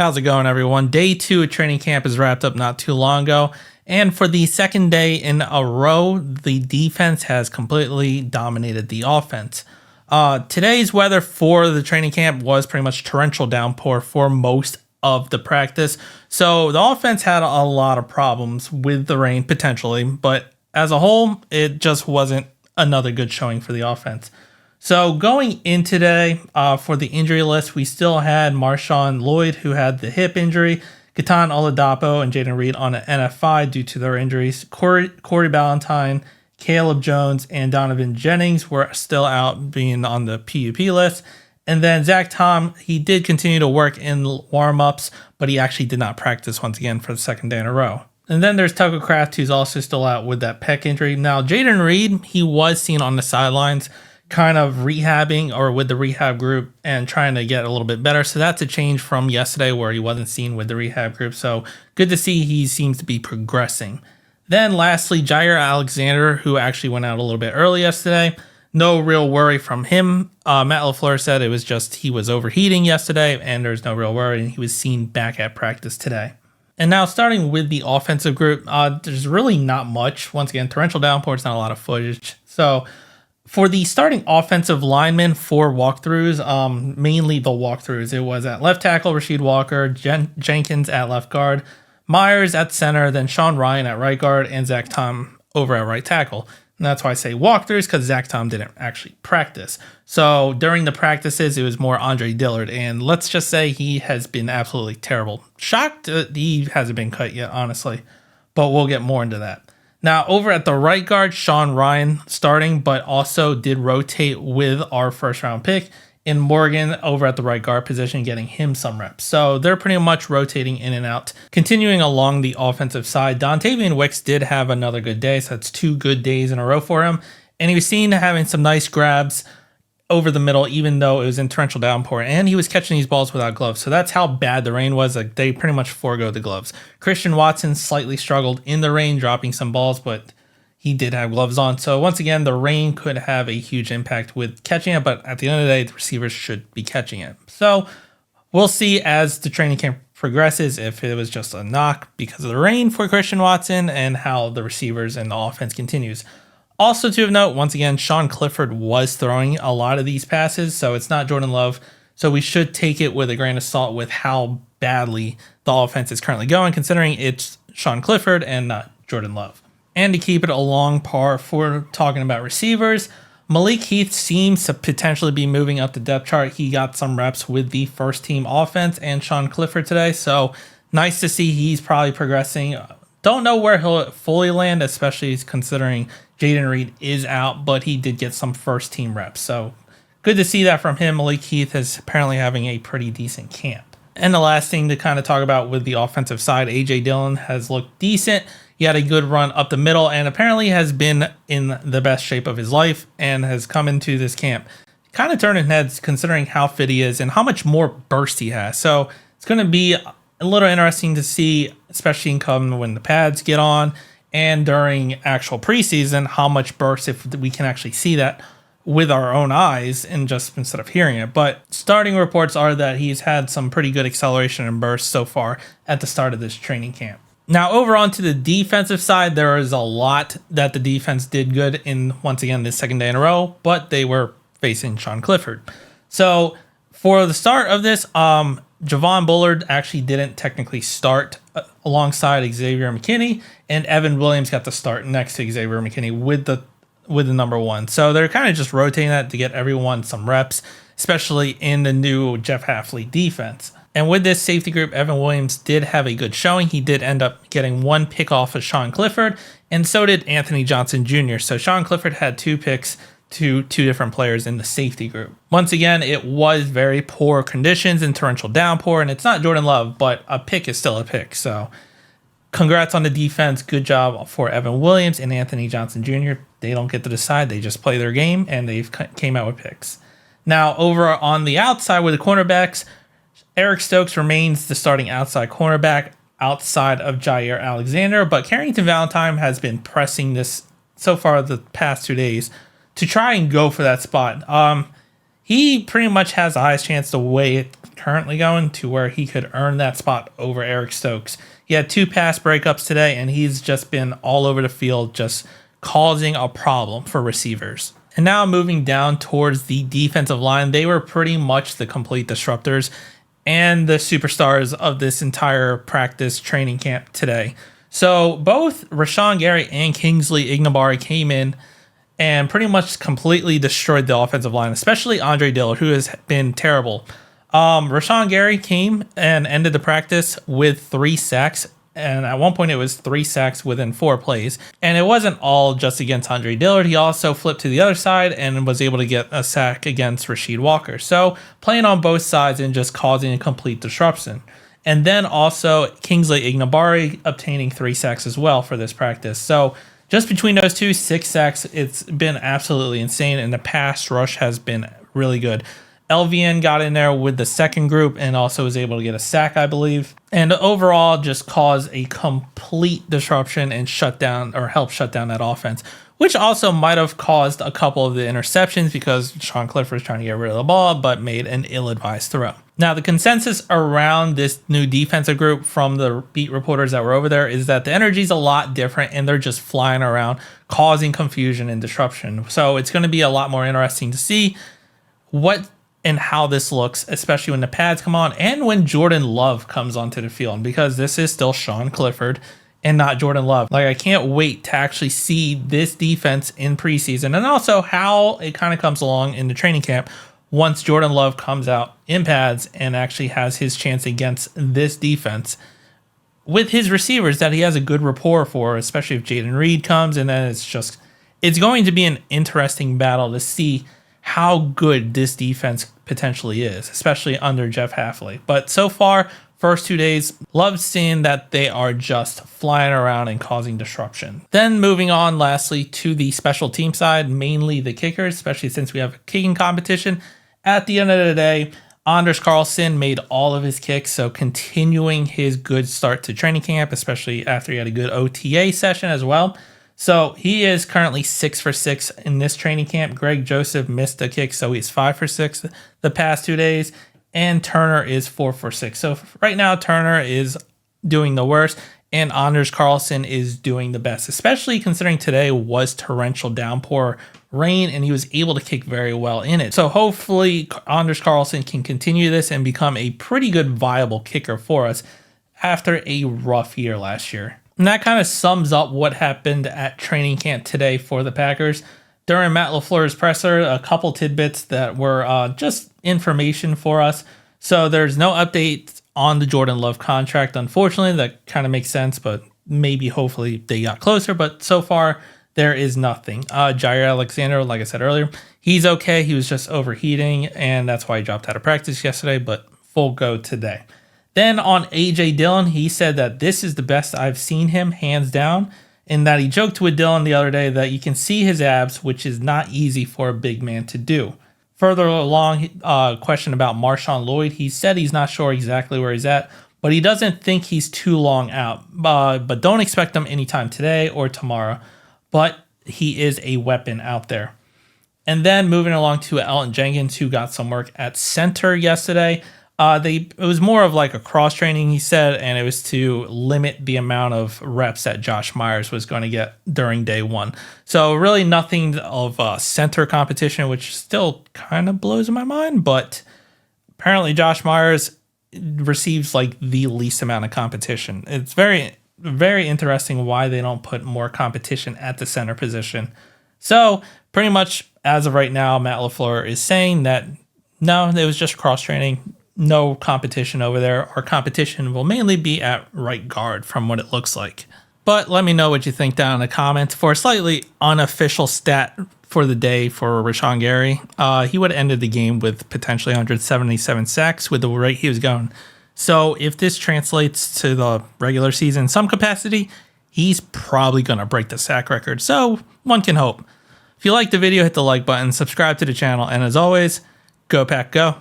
How's it going, everyone? Day 2 of training camp is wrapped up not too long ago. And for the second day in a row, the defense has completely dominated the offense. Today's weather for the training camp was pretty much torrential downpour for most of the practice. So the offense had a lot of problems with the rain potentially, but as a whole, it just wasn't another good showing for the offense. So going in today for the injury list, we still had Marshawn Lloyd, who had the hip injury, Gaetan Oladapo and Jaden Reed on an NFI due to their injuries. Corey Ballantyne, Caleb Jones, and Donovan Jennings were still out being on the PUP list. And then Zach Tom, he did continue to work in warm-ups, but he actually did not practice once again for the second day in a row. And then there's Tucker Kraft, who's also still out with that pec injury. Now, Jaden Reed, he was seen on the sidelines kind of rehabbing or with the rehab group and trying to get a little bit better. So that's a change from yesterday where he wasn't seen with the rehab group. So good to see he seems to be progressing. Then lastly, Jair Alexander, who actually went out a little bit early yesterday. No real worry from him. Matt LaFleur said it was just he was overheating yesterday and there's no real worry, and he was seen back at practice today. And now starting with the offensive group, there's really not much. Once again, torrential downpour, it's not a lot of footage. So for the starting offensive linemen for walkthroughs, mainly the walkthroughs, it was at left tackle, Rasheed Walker, Jenkins at left guard, Myers at center, then Sean Ryan at right guard, and Zach Tom over at right tackle. And that's why I say walkthroughs, because Zach Tom didn't actually practice. So during the practices, it was more Andre Dillard, and let's just say he has been absolutely terrible. Shocked that he hasn't been cut yet, honestly, but we'll get more into that. Now, over at the right guard, Sean Ryan starting, but also did rotate with our first round pick in Morgan over at the right guard position, getting him some reps. So they're pretty much rotating in and out. Continuing along the offensive side, Dontavian Wicks did have another good day. So that's 2 good days in a row for him. And he was seen having some nice grabs over the middle, even though it was in torrential downpour, and he was catching these balls without gloves. So that's how bad the rain was. Like, they pretty much forego the gloves. Christian Watson slightly struggled in the rain, dropping some balls, but he did have gloves on. So once again, the rain could have a huge impact with catching it, but at the end of the day, the receivers should be catching it. So we'll see as the training camp progresses if it was just a knock because of the rain for Christian Watson and how the receivers and the offense continues. Also to note, once again, Sean Clifford was throwing a lot of these passes, so it's not Jordan Love. So we should take it with a grain of salt with how badly the offense is currently going, considering it's Sean Clifford and not Jordan Love. And to keep it along par for talking about receivers, Malik Heath seems to potentially be moving up the depth chart. He got some reps with the first team offense and Sean Clifford today, so nice to see he's probably progressing. Don't know where he'll fully land, especially considering Jaden Reed is out, but he did get some first team reps. So good to see that from him. Malik Heath is apparently having a pretty decent camp. And the last thing to kind of talk about with the offensive side, A.J. Dillon has looked decent. He had a good run up the middle and apparently has been in the best shape of his life and has come into this camp kind of turning heads considering how fit he is and how much more burst he has. So it's going to be a little interesting to see, especially when the pads get on and during actual preseason, how much burst, if we can actually see that with our own eyes and just instead of hearing it. But starting reports are that he's had some pretty good acceleration and burst so far at the start of this training camp. Now over onto the defensive side, there is a lot that the defense did good in, once again, this second day in a row, but they were facing Sean Clifford. So for the start of this, Javon Bullard actually didn't technically start alongside Xavier McKinney, and Evan Williams got the start next to Xavier McKinney with the number 1. So they're kind of just rotating that to get everyone some reps, especially in the new Jeff Hafley defense. And with this safety group, Evan Williams did have a good showing. He did end up getting 1 pick off of Sean Clifford, and so did Anthony Johnson Jr. So Sean Clifford had 2 picks to 2 different players in the safety group. Once again, it was very poor conditions and torrential downpour, and it's not Jordan Love, but a pick is still a pick. So congrats on the defense. Good job for Evan Williams and Anthony Johnson Jr. They don't get to decide. They just play their game, and they've came out with picks. Now, over on the outside with the cornerbacks, Eric Stokes remains the starting outside cornerback outside of Jair Alexander, but Carrington Valentine has been pressing this so far the past 2 days to try and go for that spot. he pretty much has the highest chance the way it's currently going to where he could earn that spot over Eric Stokes. He had 2 pass breakups today, and he's just been all over the field, just causing a problem for receivers. And now moving down towards the defensive line, they were pretty much the complete disruptors and the superstars of this entire practice training camp today. So both Rashawn Gary and Kingsley Enagbare came in and pretty much completely destroyed the offensive line, especially Andre Dillard, who has been terrible. Rashawn Gary came and ended the practice with 3 sacks. And at one point, it was 3 sacks within 4 plays. And it wasn't all just against Andre Dillard. He also flipped to the other side and was able to get a sack against Rasheed Walker. So playing on both sides and just causing a complete disruption. And then also Kingsley Enagbare obtaining 3 sacks as well for this practice. So just between those two, 6 sacks, it's been absolutely insane. And the pass rush has been really good. LVN got in there with the second group and also was able to get a sack, I believe. And overall just caused a complete disruption and shut down or help shut down that offense, which also might have caused a couple of the interceptions because Sean Clifford was trying to get rid of the ball, but made an ill-advised throw. Now, the consensus around this new defensive group from the beat reporters that were over there is that the energy is a lot different and they're just flying around, causing confusion and disruption. So it's going to be a lot more interesting to see what and how this looks, especially when the pads come on and when Jordan Love comes onto the field, because this is still Sean Clifford and not Jordan Love. Like, I can't wait to actually see this defense in preseason and also how it kind of comes along in the training camp once Jordan Love comes out in pads and actually has his chance against this defense with his receivers that he has a good rapport for, especially if Jaden Reed comes. And then it's going to be an interesting battle to see how good this defense potentially is, especially under Jeff Hafley. But so far, first 2 days, love seeing that they are just flying around and causing disruption. Then moving on, lastly, to the special team side, mainly the kickers, especially since we have a kicking competition. At the end of the day, Anders Carlson made all of his kicks, so continuing his good start to training camp, especially after he had a good OTA session as well. So he is currently 6 for 6 in this training camp. Greg Joseph missed a kick, so he's 5 for 6 the past 2 days. And Turner is 4 for 6. So right now, Turner is doing the worst, and Anders Carlson is doing the best, especially considering today was torrential downpour rain, and he was able to kick very well in it. So hopefully, Anders Carlson can continue this and become a pretty good viable kicker for us after a rough year last year. And that kind of sums up what happened at training camp today for the Packers. During Matt LaFleur's presser, a couple tidbits that were just information for us. So there's no update on the Jordan Love contract. Unfortunately, that kind of makes sense, but maybe hopefully they got closer. But so far, there is nothing. Jair Alexander, like I said earlier, he's okay. He was just overheating, and that's why he dropped out of practice yesterday, but full go today. Then on A.J. Dillon, he said that this is the best I've seen him, hands down, and that he joked with Dillon the other day that you can see his abs, which is not easy for a big man to do. Further along, question about Marshawn Lloyd, he said he's not sure exactly where he's at, but he doesn't think he's too long out. But don't expect him anytime today or tomorrow. But he is a weapon out there. And then moving along to Elton Jenkins, who got some work at center yesterday. It was more of like a cross training, he said, and it was to limit the amount of reps that Josh Myers was going to get during day one. So really nothing of center competition, which still kind of blows my mind. But apparently Josh Myers receives like the least amount of competition. It's very, very interesting why they don't put more competition at the center position. So pretty much as of right now, Matt LaFleur is saying that no, it was just cross training. No competition over there. Our competition will mainly be at right guard from what it looks like. But let me know what you think down in the comments. For a slightly unofficial stat for the day for Rashawn Gary, he would have ended the game with potentially 177 sacks with the rate he was going. So if this translates to the regular season in some capacity, he's probably going to break the sack record. So one can hope. If you liked the video, hit the like button, subscribe to the channel, and as always, go Pack Go.